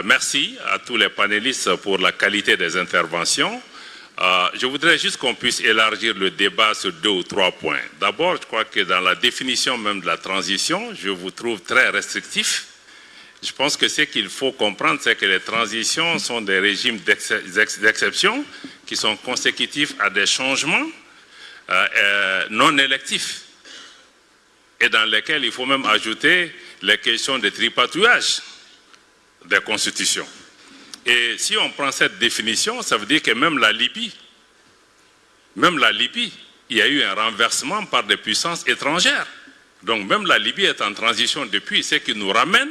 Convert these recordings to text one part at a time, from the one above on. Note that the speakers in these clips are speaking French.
Merci à tous les panélistes pour la qualité des interventions. Je voudrais juste qu'on puisse élargir le débat sur 2 ou 3 points. D'abord, je crois que dans la définition même de la transition, je vous trouve très restrictif. Je pense que ce qu'il faut comprendre, c'est que les transitions sont des régimes d'exception qui sont consécutifs à des changements non électifs et dans lesquels il faut même ajouter les questions de tripatouillage des constitutions. Et si on prend cette définition, ça veut dire que même la Libye, il y a eu un renversement par des puissances étrangères. Donc même la Libye est en transition depuis, ce qui nous ramène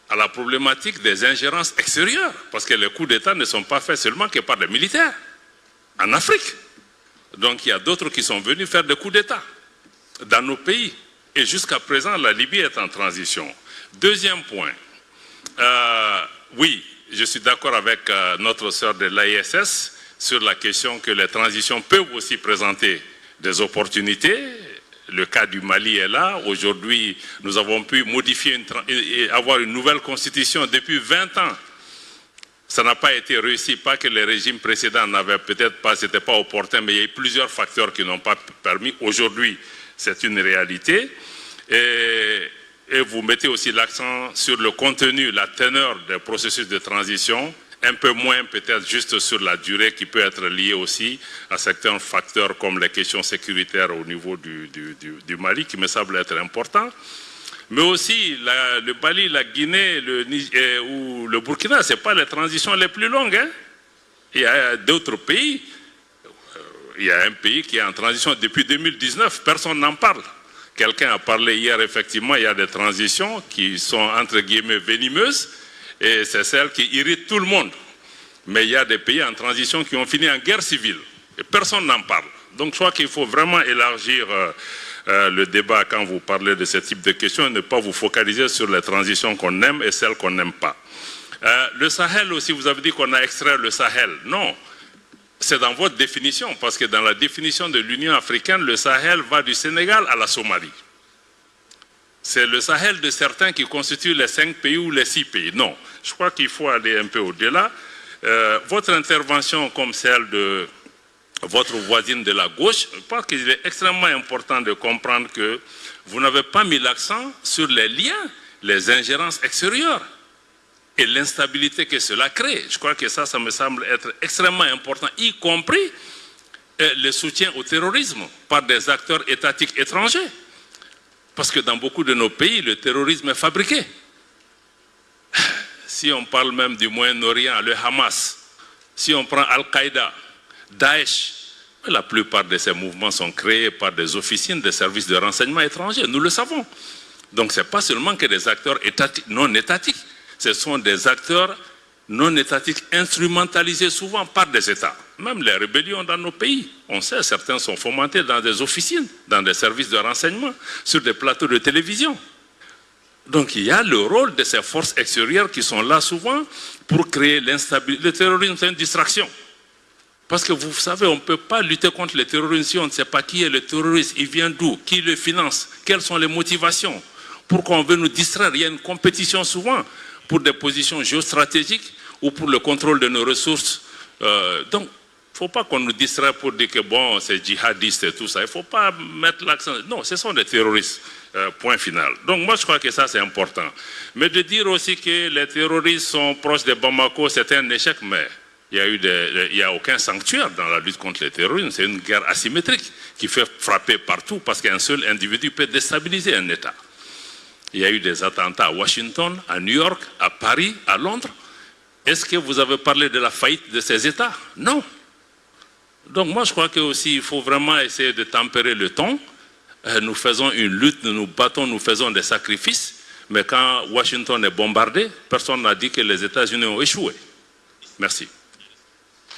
à la problématique des ingérences extérieures, parce que les coups d'État ne sont pas faits seulement que par des militaires en Afrique. Donc il y a d'autres qui sont venus faire des coups d'État dans nos pays. Et jusqu'à présent, la Libye est en transition. Deuxième point, oui, je suis d'accord avec notre sœur de l'AISS sur la question que les transitions peuvent aussi présenter des opportunités. Le cas du Mali est là. Aujourd'hui, nous avons pu modifier et avoir une nouvelle constitution depuis 20 ans. Ça n'a pas été réussi, pas que les régimes précédents n'avaient peut-être pas, c'était pas opportun, mais il y a eu plusieurs facteurs qui n'ont pas permis. Aujourd'hui, c'est une réalité. Et vous mettez aussi l'accent sur le contenu, la teneur des processus de transition, un peu moins peut-être juste sur la durée qui peut être liée aussi à certains facteurs comme les questions sécuritaires au niveau du Mali, qui me semble être important. Mais aussi le Mali, la Guinée ou le Burkina, ce n'est pas les transitions les plus longues. Hein. Il y a d'autres pays. Il y a un pays qui est en transition depuis 2019, personne n'en parle. Quelqu'un a parlé hier, effectivement, il y a des transitions qui sont entre guillemets venimeuses et c'est celles qui irritent tout le monde. Mais il y a des pays en transition qui ont fini en guerre civile et personne n'en parle. Donc je crois qu'il faut vraiment élargir le débat quand vous parlez de ce type de questions et ne pas vous focaliser sur les transitions qu'on aime et celles qu'on n'aime pas. Le Sahel aussi, vous avez dit qu'on a extrait le Sahel. Non. C'est dans votre définition, parce que dans la définition de l'Union africaine, le Sahel va du Sénégal à la Somalie. C'est le Sahel de certains qui constituent les 5 pays ou les 6 pays. Non, je crois qu'il faut aller un peu au-delà. Votre intervention comme celle de votre voisine de la gauche, je pense qu'il est extrêmement important de comprendre que vous n'avez pas mis l'accent sur les liens, les ingérences extérieures et l'instabilité que cela crée. Je crois que ça me semble être extrêmement important, y compris le soutien au terrorisme par des acteurs étatiques étrangers. Parce que dans beaucoup de nos pays, le terrorisme est fabriqué. Si on parle même du Moyen-Orient, le Hamas, si on prend Al-Qaïda, Daesh, la plupart de ces mouvements sont créés par des officines des services de renseignement étrangers, nous le savons. Donc ce n'est pas seulement que des acteurs étatiques, non étatiques, ce sont des acteurs non étatiques instrumentalisés souvent par des États. Même les rébellions dans nos pays, on sait, certains sont fomentés dans des officines, dans des services de renseignement, sur des plateaux de télévision. Donc il y a le rôle de ces forces extérieures qui sont là souvent pour créer l'instabilité. Le terrorisme, c'est une distraction. Parce que vous savez, on ne peut pas lutter contre le terrorisme si on ne sait pas qui est le terroriste, il vient d'où, qui le finance, quelles sont les motivations. Pourquoi on veut nous distraire? Il y a une compétition souvent pour des positions géostratégiques ou pour le contrôle de nos ressources. Donc, il ne faut pas qu'on nous distraie pour dire que bon, c'est djihadiste et tout ça. Il ne faut pas mettre l'accent. Non, ce sont des terroristes. Point final. Donc moi, je crois que ça, c'est important. Mais de dire aussi que les terroristes sont proches de Bamako, c'est un échec, mais il n'y a aucun sanctuaire dans la lutte contre le terrorisme. C'est une guerre asymétrique qui fait frapper partout parce qu'un seul individu peut déstabiliser un État. Il y a eu des attentats à Washington, à New York, à Paris, à Londres. Est-ce que vous avez parlé de la faillite de ces États? Non. Donc moi, je crois qu'il faut vraiment essayer de tempérer le ton. Nous faisons une lutte, nous nous battons, nous faisons des sacrifices. Mais quand Washington est bombardé, personne n'a dit que les États-Unis ont échoué. Merci.